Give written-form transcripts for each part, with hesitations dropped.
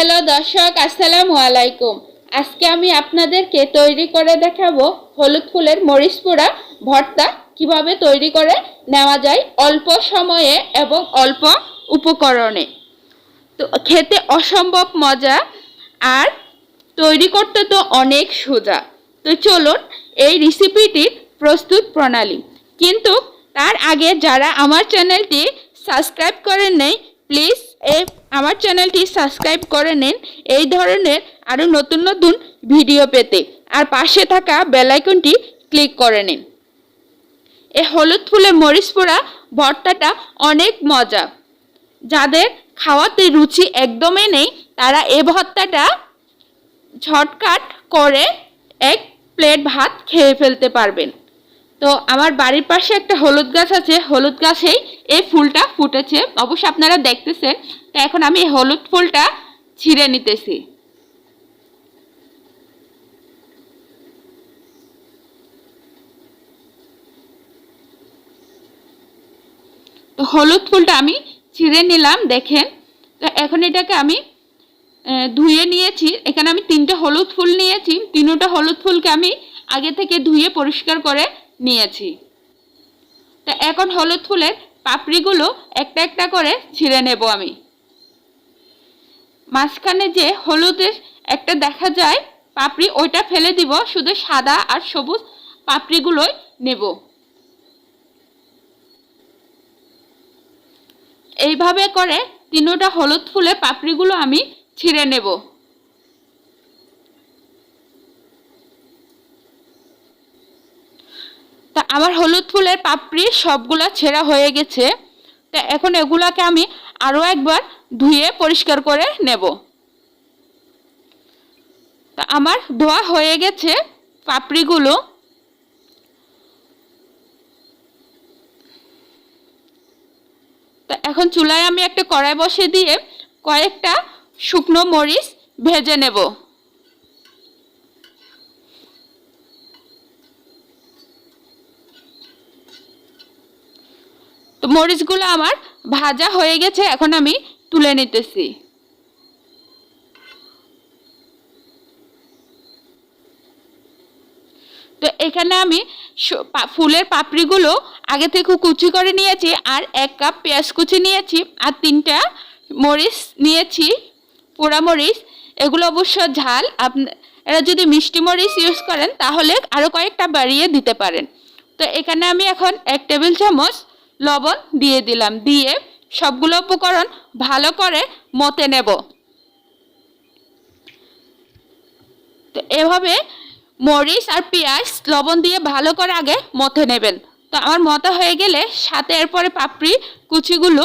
Hello দর্শক, আসসালামু আলাইকুম। আজকে আমি আপনাদেরকে তৈরি করে দেখাবো হলুদ ফুলের মরিচ পোড়া ভর্তা কিভাবে তৈরি করে নেওয়া যায় অল্প সময়ে এবং অল্প উপকরণে। তো খেতে অসম্ভব মজা আর তৈরি করতে তো অনেক সোজা। তো চলুন এই রেসিপিটির প্রস্তুত প্রণালী। কিন্তু তার আগে যারা আমার চ্যানেলটি সাবস্ক্রাইব করেন নাই, প্লিজ আমার চ্যানেলটি সাবস্ক্রাইব করে নিন এই ধরনের আরও নতুন নতুন ভিডিও পেতে, আর পাশে থাকা বেল আইকনটি ক্লিক করে নিন। এই হলুদ ফুলের মরিচ পোড়া ভর্তাটা অনেক মজা। যাদের খাওয়াতে রুচি একদমই নেই তারা এই ভর্তাটা ঝটকাট করে এক প্লেট ভাত খেয়ে ফেলতে পারবেন। তো আমার বাড়ির পাশে একটা হলুদ গাছ আছে, হলুদ গাছেই এই ফুলটা ফুটেছে, অবশ্য আপনারা দেখতেছেন। তো এখন আমি এই হলুদ ফুলটা ছিঁড়ে নিতেছি। তো হলুদ ফুলটা আমি ছিঁড়ে নিলাম, দেখেন। তো এখন এটাকে আমি ধুয়ে নিয়েছি। এখানে আমি 3টে হলুদ ফুল নিয়েছি, 3টা হলুদ ফুলকে আমি আগে থেকে ধুয়ে পরিষ্কার করে নিয়েছি। তা এখন হলুদ ফুলের পাপড়িগুলো একটা একটা করে ছিঁড়ে নেব আমি। মাঝখানে যে হলুদের একটা দেখা যায় পাপড়ি, ওইটা ফেলে দিব, শুধু সাদা আর সবুজ পাপড়িগুলোই নেব। এইভাবে করে 3টা হলুদ ফুলের পাপড়িগুলো আমি ছিঁড়ে নেব। তা আমার হলুদ ফুলের পাপড়ি সবগুলা ছেঁড়া হয়ে গেছে। তা এখন এগুলাকে আমি আরও একবার ধুয়ে পরিষ্কার করে নেব। তা আমার ধোয়া হয়ে গেছে পাপড়িগুলো। তা এখন চুলায় আমি একটা কড়াই বসিয়ে দিয়ে কয়েকটা শুকনো মরিচ ভেজে নেব। তো মরিচগুলো আমার ভাজা হয়ে গেছে, এখন আমি তুলে নিতেছি। তো এখানে আমি ফুলের পাপড়িগুলো আগে থেকে কুচি করে নিয়েছি, আর 1 কাপ পেঁয়াজ কুচি নিয়েছি, আর 3টা মরিচ নিয়েছি, পোড়া মরিচ। এগুলো অবশ্য ঝাল, আপনারা যদি মিষ্টি মরিচ ইউজ করেন তাহলে আরও কয়েকটা বাড়িয়ে দিতে পারেন। তো এখানে আমি এখন 1 টেবিল চামচ লবণ দিয়ে দিলাম, দিয়ে সবগুলো উপকরণ ভালো করে মথে নেব। তো এভাবে মরিচ আর পেঁয়াজ লবণ দিয়ে ভালো করে আগে মথে নেবেন। তো আমার মথা হয়ে গেলে সাথে এরপরে পাপড়ি কুচিগুলো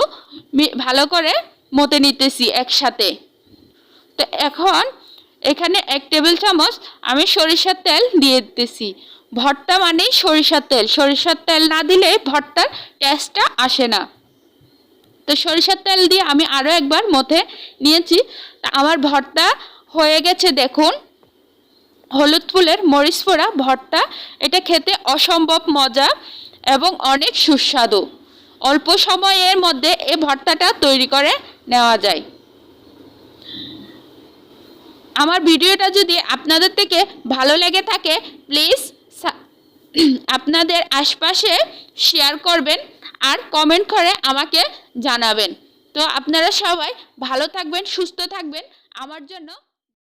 ভালো করে মথে নিতেছি একসাথে। তো এখন এখানে 1 টেবিল চামচ আমি সরিষার তেল দিয়ে দিতেছি। ভর্তা মানেই সরিষার তেল, সরিষার তেল না দিলে ভর্তার টেস্টটা আসে না। তো সরিষার তেল দিয়ে আমি আরও একবার মথে নিয়েছি। আমার ভর্তা হয়ে গেছে, দেখুন। হলুদ ফুলের মরিচ পোড়া ভর্তা, এটা খেতে অসম্ভব মজা এবং অনেক সুস্বাদু। অল্প সময়ের মধ্যে এই ভর্তাটা তৈরি করে নেওয়া যায়। আমার ভিডিওটা যদি আপনাদের থেকে ভালো লেগে থাকে প্লিজ আপনাদের আশপাশে শেয়ার করবেন আর কমেন্ট করে আমাকে জানাবেন। তো আপনারা সবাই ভালো থাকবেন, সুস্থ থাকবেন, আমার জন্য